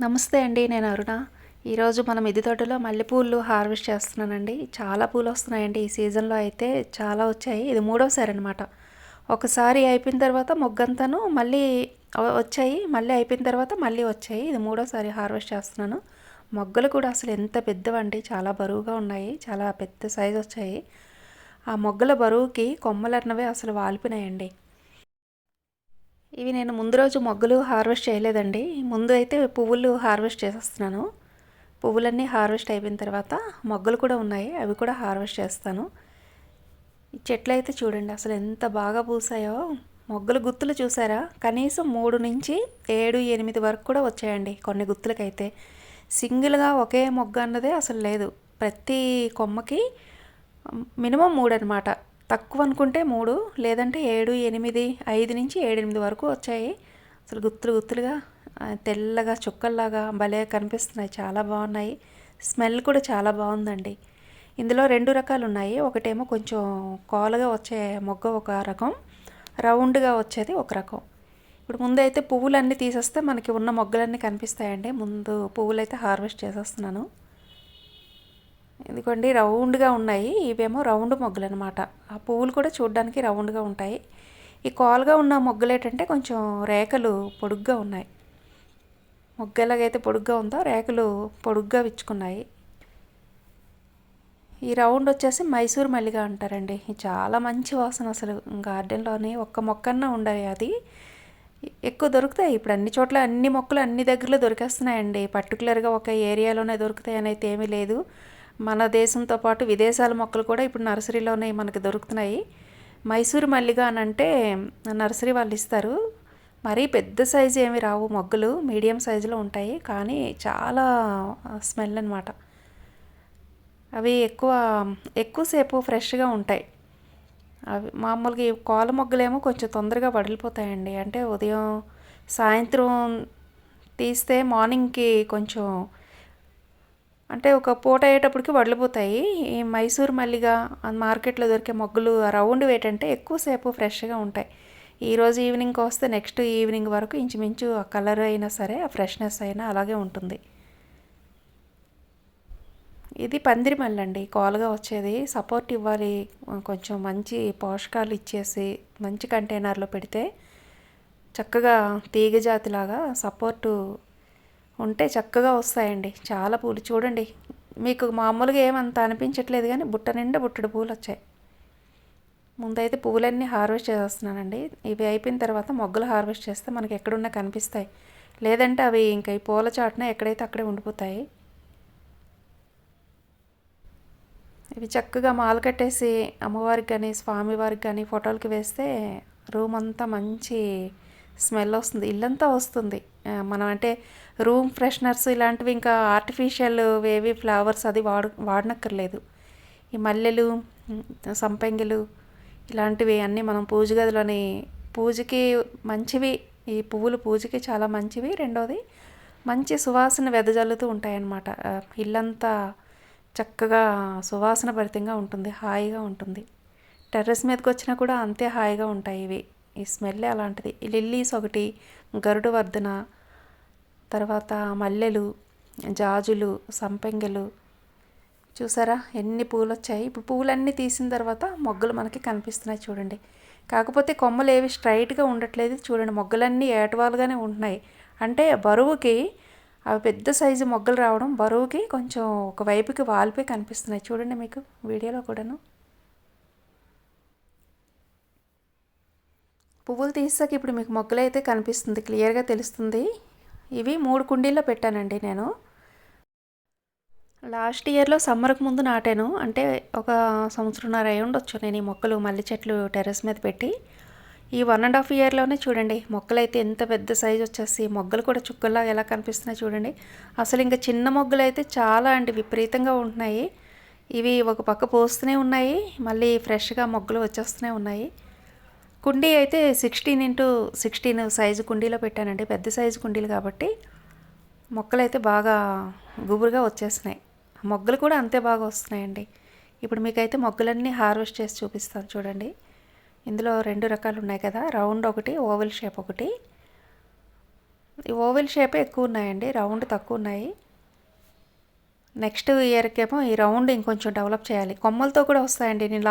నమస్తే అండి. నేను అరుణ. ఈరోజు మన మిద్దె తోటలో మల్లెపూలు హార్వెస్ట్ చేస్తున్నానండి. చాలా పూలు వస్తున్నాయండి. ఈ సీజన్‌లో అయితే చాలా వచ్చాయి. ఇది మూడోసారి అనమాట. ఒకసారి అయిపోయిన తర్వాత మొగ్గంతాను మళ్ళీ వచ్చాయి. మళ్ళీ అయిపోయిన తర్వాత మళ్ళీ వచ్చాయి. ఇది మూడోసారి హార్వెస్ట్ చేస్తున్నాను. మొగ్గలు కూడా అసలు ఎంత పెద్దవండి. చాలా బరువుగా ఉన్నాయి. చాలా పెద్ద సైజ్ వచ్చాయి. ఆ మొగ్గల బరువుకి కొమ్మలన్నవే అసలు వాలిపోయినాయండి. ఇవి నేను ముందు రోజు మొగ్గలు హార్వెస్ట్ చేయలేదండి. ముందు అయితే పువ్వులు హార్వెస్ట్ చేసేస్తున్నాను. పువ్వులన్నీ హార్వెస్ట్ అయిపోయిన తర్వాత మొగ్గలు కూడా ఉన్నాయి. అవి కూడా హార్వెస్ట్ చేస్తాను. ఈ చెట్లు అయితే చూడండి అసలు ఎంత బాగా పూసాయో. మొగ్గలు గుత్తులు చూసారా? కనీసం 3 నుంచి 7, 8 వరకు కూడా వచ్చాయండి కొన్ని గుత్తులకైతే. సింగిల్గా ఒకే మొగ్గ అన్నదే అసలు లేదు. ప్రతి కొమ్మకి మినిమం 3 అనమాట. తక్కువ అనుకుంటే 3, లేదంటే 7, 8, 5 నుంచి 7, 8 వరకు వచ్చాయి. అసలు గుత్తులు గుత్తులుగా తెల్లగా చుక్కల్లాగా భలే కనిపిస్తున్నాయి. చాలా బాగున్నాయి. స్మెల్ కూడా చాలా బాగుందండి. ఇందులో 2 రకాలు ఉన్నాయి. ఒకటేమో కొంచెం కోలగా వచ్చే మొగ్గ ఒక రకం, రౌండ్గా వచ్చేది ఒక రకం. ఇప్పుడు ముందైతే పువ్వులన్నీ తీసేస్తే మనకి ఉన్న మొగ్గలన్నీ కనిపిస్తాయండి. ముందు పువ్వులైతే హార్వెస్ట్ చేసేస్తున్నాను. ఎందుకండి రౌండ్గా ఉన్నాయి. ఇవేమో రౌండ్ మొగ్గలు అనమాట. ఆ పువ్వులు కూడా చూడడానికి రౌండ్గా ఉంటాయి. ఈ కాల్గా ఉన్న మొగ్గలు ఏంటంటే కొంచెం రేఖలు పొడుగ్గా ఉన్నాయి. మొగ్గ ఎలాగైతే పొడుగ్గా ఉందో రేఖలు పొడుగ్గా విచ్చుకున్నాయి. ఈ రౌండ్ వచ్చేసి మైసూర్ మల్లిగా అంటారండి. చాలా మంచి వాసన అసలు. గార్డెన్లోని ఒక్క మొక్కన్నా ఉండాలి. అది ఎక్కువ దొరుకుతాయి. ఇప్పుడు అన్ని చోట్ల అన్ని మొక్కలు అన్ని దగ్గరలో దొరికేస్తున్నాయండి. పర్టికులర్గా ఒక ఏరియాలోనే దొరుకుతాయి అనేది ఏమీ లేదు. మన దేశంతో పాటు విదేశాల మొక్కలు కూడా ఇప్పుడు నర్సరీలోనే మనకు దొరుకుతున్నాయి. మైసూర్ మల్లిగా అని అంటే నర్సరీ వాళ్ళు ఇస్తారు. మరీ పెద్ద సైజు ఏమి రావు మొగ్గలు, మీడియం సైజులో ఉంటాయి. కానీ చాలా స్మెల్ అనమాట. అవి ఎక్కువసేపు ఫ్రెష్గా ఉంటాయి. అవి మామూలుగా ఈ కోల మొగ్గలేమో కొంచెం తొందరగా వడిలిపోతాయండి. అంటే ఉదయం సాయంత్రం తీస్తే మార్నింగ్కి కొంచెం అంటే ఒక పూట అయ్యేటప్పటికి వడిలిపోతాయి. ఈ మైసూర్ మల్లిగా మార్కెట్లో దొరికే మొగ్గలు రౌండ్ ఏంటంటే ఎక్కువసేపు ఫ్రెష్గా ఉంటాయి. ఈరోజు ఈవినింగ్కి వస్తే నెక్స్ట్ ఈవినింగ్ వరకు ఇంచుమించు ఆ కలర్ అయినా సరే ఆ ఫ్రెష్నెస్ అయినా అలాగే ఉంటుంది. ఇది పందిరి మల్లి అండి. కోలుగా వచ్చేది. సపోర్ట్ ఇవ్వాలి, కొంచెం మంచి పోషకాలు ఇచ్చేసి మంచి కంటైనర్లో పెడితే చక్కగా తీగ జాతిలాగా సపోర్టు ఉంటే చక్కగా వస్తాయండి. చాలా పూలు చూడండి. మీకు మామూలుగా ఏమంత అనిపించట్లేదు కానీ బుట్ట నిండా బుట్టడు పూలు వచ్చాయి. ముందైతే పువ్వులన్నీ హార్వెస్ట్ చేసేస్తున్నానండి. ఇవి అయిపోయిన తర్వాత మొగ్గలు హార్వెస్ట్ చేస్తే మనకి ఎక్కడున్నా కనిపిస్తాయి. లేదంటే అవి ఇంకా ఈ పూల చాటున ఎక్కడైతే అక్కడే ఉండిపోతాయి. ఇవి చక్కగా మాల కట్టేసి అమ్మవారికి కానీ స్వామివారికి కానీ ఫోటోలకి వేస్తే రూమ్ అంతా మంచి స్మెల్ వస్తుంది. ఇల్లంతా వస్తుంది. మనం అంటే రూమ్ ఫ్రెషనర్స్ ఇలాంటివి ఇంకా ఆర్టిఫిషియల్ వేవి ఫ్లవర్స్ అది వాడనక్కర్లేదు. ఈ మల్లెలు, సంపెంగలు ఇలాంటివి అన్నీ మనం పూజ గదిలోని పూజకి మంచివి. ఈ పువ్వులు పూజకి చాలా మంచివి. రెండోది మంచి సువాసన వెదజల్లుతూ ఉంటాయన్నమాట. ఇల్లంతా చక్కగా సువాసన భరితంగా ఉంటుంది. హాయిగా ఉంటుంది. టెర్రస్ మీదకి వచ్చినా కూడా అంతే హాయిగా ఉంటాయి ఇవి. ఈ స్మెల్ అలాంటిది. ఈ లిల్లీస్ ఒకటి, గరుడు వర్ధన, తర్వాత మల్లెలు, జాజులు, సంపెంగలు చూసారా ఎన్ని పూలు వచ్చాయి. ఇప్పుడు పూలన్నీ తీసిన తర్వాత మొగ్గలు మనకి కనిపిస్తున్నాయి చూడండి. కాకపోతే కొమ్మలు ఏవి స్ట్రైట్గా ఉండట్లేదు చూడండి. మొగ్గలన్నీ ఏటవాలుగానే ఉంటున్నాయి. అంటే బరువుకి అవి పెద్ద సైజు మొగ్గలు రావడం బరువుకి కొంచెం ఒకవైపుకి వాలిపోయి కనిపిస్తున్నాయి చూడండి. మీకు వీడియోలో కూడాను పువ్వులు తీసాక ఇప్పుడు మీకు మొగ్గలు అయితే కనిపిస్తుంది, క్లియర్గా తెలుస్తుంది. ఇవి 3 కుండీల్లో పెట్టానండి నేను. లాస్ట్ ఇయర్లో సమ్మర్కి ముందు నాటాను. అంటే ఒక సంవత్సరంన్నర అయి ఉండొచ్చు నేను ఈ మొక్కలు మల్లె చెట్లు టెర్రస్ మీద పెట్టి. ఈ 1.5 ఇయర్లోనే చూడండి మొక్కలు అయితే ఎంత పెద్ద సైజు వచ్చేసి మొగ్గలు కూడా చుక్కల్లా ఎలా కనిపిస్తున్నాయి చూడండి. అసలు ఇంకా చిన్న మొగ్గలు అయితే చాలా విపరీతంగా ఉంటున్నాయి. ఇవి ఒక పక్క పోస్తూనే ఉన్నాయి, మళ్ళీ ఫ్రెష్గా మొగ్గలు వచ్చేస్తూనే ఉన్నాయి. కుండీ అయితే 16x16 సైజు కుండీలో పెట్టానండి. పెద్ద సైజు కుండీలు కాబట్టి మొక్కలు అయితే బాగా గుబురుగా వచ్చేసినాయి. మొగ్గలు కూడా అంతే బాగా వస్తున్నాయండి. ఇప్పుడు మీకైతే మొగ్గలన్నీ హార్వెస్ట్ చేసి చూపిస్తాను చూడండి. ఇందులో 2 రకాలు ఉన్నాయి కదా, రౌండ్ ఒకటి, ఓవెల్ షేప్ ఒకటి. ఈ ఓవెల్ షేపే ఎక్కువ ఉన్నాయండి, రౌండ్ తక్కువ ఉన్నాయి. నెక్స్ట్ ఇయర్కేమో ఈ రౌండ్ ఇంకొంచెం డెవలప్ చేయాలి. కొమ్మలతో కూడా వస్తాయండి. నేను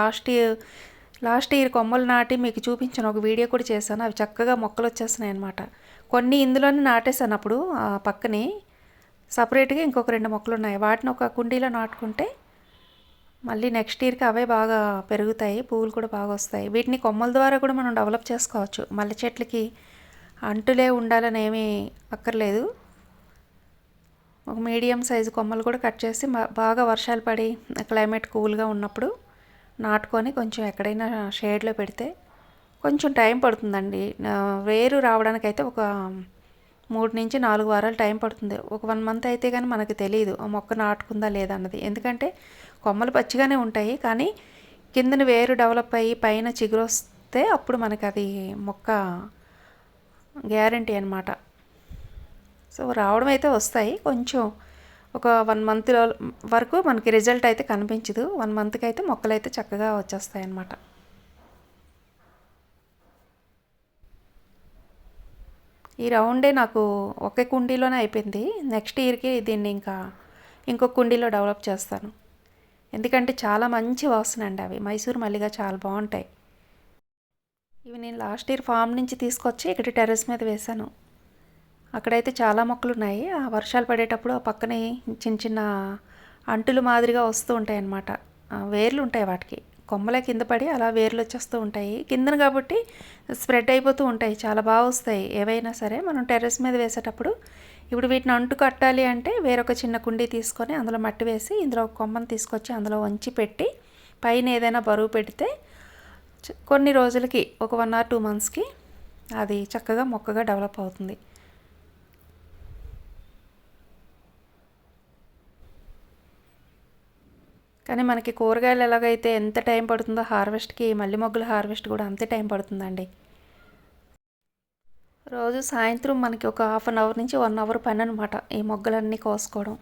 లాస్ట్ ఇయర్ కొమ్మలు నాటి మీకు చూపించాను, ఒక వీడియో కూడా చేశాను. అవి చక్కగా మొక్కలు వచ్చేస్తున్నాయి అనమాట. కొన్ని ఇందులోనే నాటేశాను అప్పుడు పక్కనే సపరేట్గా ఇంకొక 2 మొక్కలు ఉన్నాయి. వాటిని ఒక కుండీలో నాటుకుంటే మళ్ళీ నెక్స్ట్ ఇయర్కి అవే బాగా పెరుగుతాయి, పువ్వులు కూడా బాగా వస్తాయి. వీటిని కొమ్మల ద్వారా కూడా మనం డెవలప్ చేసుకోవచ్చు. మల్లె చెట్లకి అంటులే ఉండాలని ఏమీ అక్కర్లేదు. ఒక మీడియం సైజు కొమ్మలు కూడా కట్ చేసి బాగా వర్షాలు పడి క్లైమేట్ కూల్గా ఉన్నప్పుడు నాటుకొని కొంచెం ఎక్కడైనా షేడ్లో పెడితే కొంచెం టైం పడుతుందండి. వేరు రావడానికైతే ఒక 3 నుంచి 4 వారాలు టైం పడుతుంది. ఒక 1 మంత్ అయితే కానీ మనకు తెలియదు ఆ మొక్క నాటుకుందా లేదా అన్నది. ఎందుకంటే కొమ్మలు పచ్చిగానే ఉంటాయి, కానీ కిందన వేరు డెవలప్ అయ్యి పైన చిగురు వస్తే అప్పుడు మనకి అది మొక్క గ్యారంటీ అనమాట. సో రావడం అయితే వస్తాయి, కొంచెం ఒక 1 మంత్ వరకు మనకి రిజల్ట్ అయితే కనిపించదు. 1 మంత్కి అయితే మొక్కలు అయితే చక్కగా వచ్చేస్తాయి అన్నమాట. ఈ రౌండే నాకు ఒకే కుండీలోనే అయిపోయింది. నెక్స్ట్ ఇయర్కి దీన్ని ఇంకొక కుండీలో డెవలప్ చేస్తాను. ఎందుకంటే చాలా మంచి వాసన అండి అవి. మైసూర్ మల్లిగా చాలా బాగుంటాయి. ఇవి నేను లాస్ట్ ఇయర్ ఫామ్ నుంచి తీసుకొచ్చి ఇక్కడ టెర్రస్ మీద వేశాను. అక్కడైతే చాలా మొక్కలు ఉన్నాయి. ఆ వర్షాలు పడేటప్పుడు ఆ పక్కనే చిన్న చిన్న అంటులు మాదిరిగా వస్తూ ఉంటాయి అన్నమాట. వేర్లు ఉంటాయి వాటికి, కొమ్మలే కింద పడి అలా వేర్లు వచ్చేస్తూ ఉంటాయి కిందన, కాబట్టి స్ప్రెడ్ అయిపోతూ ఉంటాయి. చాలా బాగా వస్తాయి ఏవైనా సరే మనం టెర్రస్ మీద వేసేటప్పుడు. ఇప్పుడు వీటిని అంటు కట్టాలి అంటే వేరొక చిన్న కుండీ తీసుకొని అందులో మట్టి వేసి ఇందులో ఒక కొమ్మను తీసుకొచ్చి అందులో వంచి పెట్టి పైన ఏదైనా బరువు పెడితే కొన్ని రోజులకి ఒక 1 or 2 మంత్స్కి అది చక్కగా మొక్కగా డెవలప్ అవుతుంది. కానీ మనకి కూరగాయలు ఎలాగైతే ఎంత టైం పడుతుందో హార్వెస్ట్కి, మల్లి మొగ్గల హార్వెస్ట్ కూడా అంతే టైం పడుతుందండి. రోజు సాయంత్రం మనకి ఒక 1/2 అవర్ నుంచి 1 అవర్ పని అనమాట ఈ మొగ్గలన్నీ కోసుకోవడం.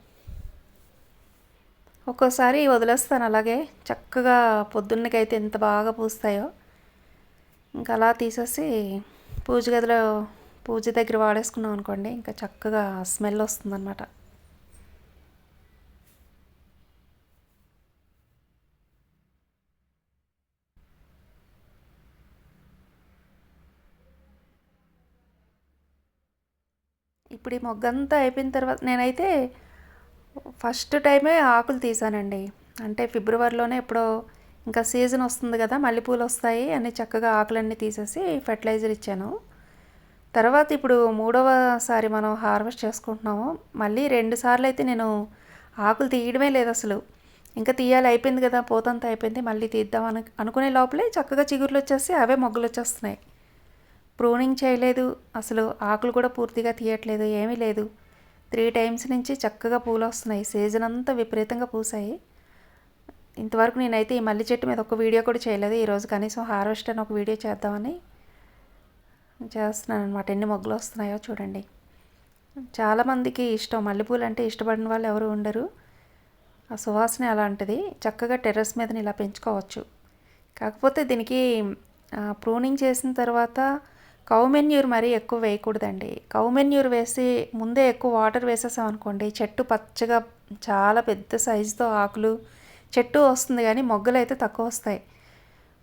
ఒక్కోసారి వదిలేస్తాను అలాగే, చక్కగా పొద్దున్నకైతే ఎంత బాగా పూస్తాయో. ఇంకా అలా తీసేసి పూజ దగ్గర వాడేసుకున్నాం అనుకోండి, ఇంకా చక్కగా స్మెల్ వస్తుందన్నమాట. ఇప్పుడు ఈ మొగ్గంతా అయిపోయిన తర్వాత నేనైతే ఫస్ట్ టైమే ఆకులు తీసానండి. అంటే ఫిబ్రవరిలోనే ఎప్పుడో ఇంకా సీజన్ వస్తుంది కదా, మల్లెపూలు వస్తాయి అని చక్కగా ఆకులన్నీ తీసేసి ఫెర్టిలైజర్ ఇచ్చాను. తర్వాత ఇప్పుడు 3వసారి మనం హార్వెస్ట్ చేసుకుంటున్నాము. మళ్ళీ 2 సార్లు అయితే నేను ఆకులు తీయడమే లేదు అసలు. ఇంకా తీయాలి, అయిపోయింది కదా, పోతంతా అయిపోయింది, మళ్ళీ తీద్దాం అనుకునే లోపలే చక్కగా చిగుర్లు వచ్చేసి అవే మొగ్గలు వచ్చేస్తున్నాయి. ప్రూనింగ్ చేయలేదు అసలు, ఆకులు కూడా పూర్తిగా తీయట్లేదు, ఏమీ లేదు. 3 టైమ్స్ నుంచి చక్కగా పూలు వస్తున్నాయి. సీజన్ అంతా విపరీతంగా పూసాయి. ఇంతవరకు నేనైతే ఈ మల్లి చెట్టు మీద ఒక వీడియో కూడా చేయలేదు. ఈరోజు కనీసం హార్వెస్ట్ అని ఒక వీడియో చేద్దామని చేస్తున్నాను అనమాట. ఎన్ని మొగ్గలు వస్తున్నాయో చూడండి. చాలామందికి ఇష్టం, మల్లెపూలు అంటే ఇష్టపడిన వాళ్ళు ఎవరు ఉండరు. ఆ సువాసన అలాంటిది. చక్కగా టెర్రస్ మీద ఇలా పెంచుకోవచ్చు. కాకపోతే దీనికి ప్రూనింగ్ చేసిన తర్వాత కౌ మెన్యూర్ మరీ ఎక్కువ వేయకూడదండి. కౌ మెన్యూర్ వేసి ముందే ఎక్కువ వాటర్ వేసేసామనుకోండి, చెట్టు పచ్చగా చాలా పెద్ద సైజుతో ఆకులు చెట్టు వస్తుంది, కానీ మొగ్గలు అయితే తక్కువ వస్తాయి.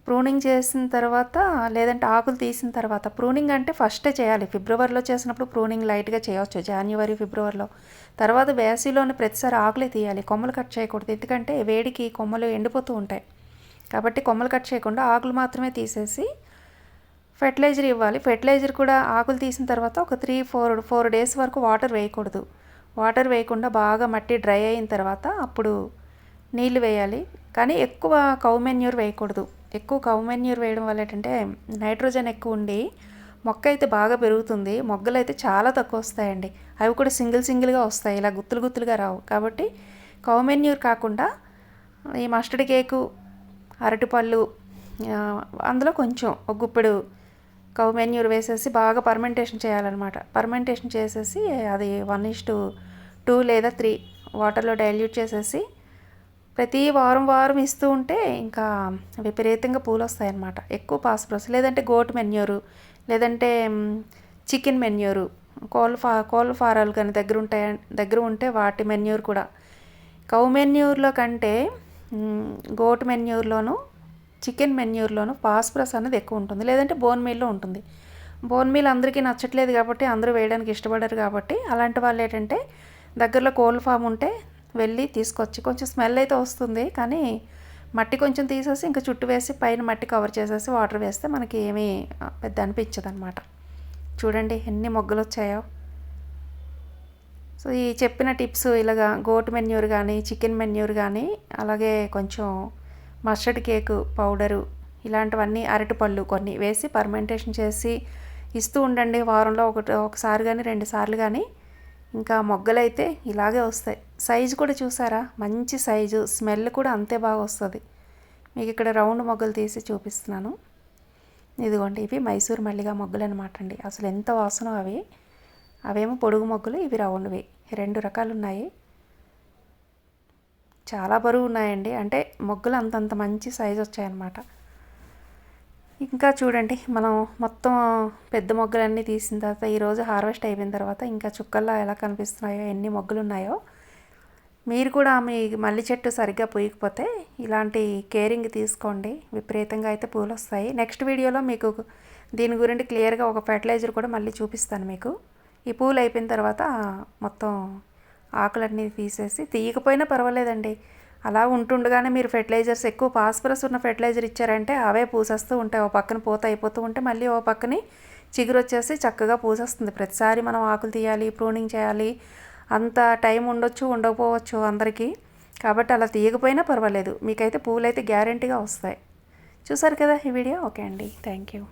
ప్రూనింగ్ చేసిన తర్వాత లేదంటే ఆకులు తీసిన తర్వాత, ప్రూనింగ్ అంటే ఫస్టే చేయాలి. ఫిబ్రవరిలో చేసినప్పుడు ప్రూనింగ్ లైట్గా చేయవచ్చు, జనవరి ఫిబ్రవరిలో. తర్వాత వేసవిలోని ప్రతిసారి ఆకులే తీయాలి, కొమ్మలు కట్ చేయకూడదు. ఎందుకంటే వేడికి కొమ్మలు ఎండిపోతూ ఉంటాయి. కాబట్టి కొమ్మలు కట్ చేయకుండా ఆకులు మాత్రమే తీసేసి ఫెర్టిలైజర్ ఇవ్వాలి. ఫెర్టిలైజర్ కూడా ఆకులు తీసిన తర్వాత ఒక 3-4 డేస్ వరకు వాటర్ వేయకూడదు. వాటర్ వేయకుండా బాగా మట్టి డ్రై అయిన తర్వాత అప్పుడు నీళ్లు వేయాలి. కానీ ఎక్కువ కౌ మెన్యూర్ వేయకూడదు. ఎక్కువ కౌ మెన్యూర్ వేయడం వల్ల ఏంటంటే నైట్రోజన్ ఎక్కువ ఉండి మొక్క అయితే బాగా పెరుగుతుంది, మొగ్గలు అయితే చాలా తక్కువ వస్తాయండి. అవి కూడా సింగిల్గా వస్తాయి, ఇలా గుత్తులుగా రావు. కాబట్టి కౌ మెన్యూర్ కాకుండా ఈ మస్టర్డ్ కేకు, అరటిపళ్ళు, అందులో కొంచెం ఒక గుప్పెడు కౌ మెన్యూర్ వేసేసి బాగా పర్మెంటేషన్ చేయాలన్నమాట. పర్మెంటేషన్ చేసేసి అది 1:2 లేదా 3 వాటర్లో డైల్యూట్ చేసేసి ప్రతి వారం ఇస్తూ ఉంటే ఇంకా విపరీతంగా పూలు వస్తాయన్నమాట. ఎక్కువ పాస్పరస్ లేదంటే గోట్ మెన్యూరు, లేదంటే చికెన్ మెన్యూరు కోళ్ళ ఫారాలు కానీ దగ్గర ఉంటే వాటి మెన్యూర్ కూడా కౌ మెన్యూర్లో కంటే గోట్ మెన్యూర్లోను చికెన్ మెన్యూర్లోను ఫాస్ఫరస్ అనేది ఎక్కువ ఉంటుంది, లేదంటే బోన్ మీల్లో ఉంటుంది. బోన్ మీల్ అందరికీ నచ్చట్లేదు కాబట్టి అందరూ వేయడానికి ఇష్టపడరు కాబట్టి అలాంటి వాళ్ళు ఏంటంటే దగ్గరలో కోళ్ళ ఫామ్ ఉంటే వెళ్ళి తీసుకొచ్చి, కొంచెం స్మెల్ అయితే వస్తుంది కానీ మట్టి కొంచెం తీసేసి ఇంకా చుట్టూ వేసి పైన మట్టి కవర్ చేసేసి వాటర్ వేస్తే మనకి ఏమీ పెద్ద అనిపించదు అనమాట. చూడండి ఎన్ని మొగ్గలు వచ్చాయో. సో ఈ చెప్పిన టిప్స్ ఇలాగా గోట్ మెన్యూర్ కానీ చికెన్ మెన్యూర్ కానీ అలాగే కొంచెం మస్టర్డ్ కేక్ పౌడరు ఇలాంటివన్నీ అరటిపళ్ళు కొన్ని వేసి పర్మెంటేషన్ చేసి ఇస్తూ ఉండండి. వారంలో ఒకసారి కానీ 2 సార్లు కానీ. ఇంకా మొగ్గలైతే ఇలాగే వస్తాయి. సైజు కూడా చూసారా, మంచి సైజు, స్మెల్ కూడా అంతే బాగా వస్తుంది. మీకు ఇక్కడ రౌండ్ మొగ్గలు తీసి చూపిస్తున్నాను. ఇదిగోండి ఇవి మైసూర్ మల్లిగా మొగ్గలు అనమాట అండి. అసలు ఎంత వాసన అవి. అవేమో పొడుగు మొగ్గలు, ఇవి రౌండ్వి. 2 రకాలు ఉన్నాయి. చాలా బరువు ఉన్నాయండి, అంటే మొగ్గలు అంతంత మంచి సైజు వచ్చాయన్నమాట. ఇంకా చూడండి మనం మొత్తం పెద్ద మొగ్గలన్నీ తీసిన తర్వాత ఈరోజు హార్వెస్ట్ అయిపోయిన తర్వాత ఇంకా చుక్కల్లా ఎలా కనిపిస్తున్నాయో, ఎన్ని మొగ్గలు ఉన్నాయో. మీరు కూడా మీ మల్లి చెట్టు సరిగ్గా పూయకపోతే ఇలాంటి కేరింగ్ తీసుకోండి, విపరీతంగా అయితే పూలు వస్తాయి. నెక్స్ట్ వీడియోలో మీకు దీని గురించి క్లియర్గా ఒక ఫెర్టిలైజర్ కూడా మళ్ళీ చూపిస్తాను మీకు. ఈ పూలు అయిపోయిన తర్వాత మొత్తం ఆకులన్నీ తీసేసి, తీయకపోయినా పర్వాలేదండి, అలా ఉంటుండగానే మీరు ఫెర్టిలైజర్స్ ఎక్కువ ఫాస్ఫరస్ ఉన్న ఫెర్టిలైజర్ ఇచ్చారంటే అవే పూసేస్తూ ఉంటాయి. ఓ పక్కన పూత అయిపోతూ ఉంటే మళ్ళీ ఓ పక్కని చిగురు వచ్చేసి చక్కగా పూసేస్తుంది. ప్రతిసారి మనం ఆకులు తీయాలి, ప్రూనింగ్ చేయాలి, అంత టైం ఉండొచ్చు ఉండకపోవచ్చు అందరికీ. కాబట్టి అలా తీయకపోయినా పర్వాలేదు, మీకైతే పూలు అయితే గ్యారెంటీగా వస్తాయి. చూసారు కదా ఈ వీడియో. ఓకే అండి, థ్యాంక్ యూ.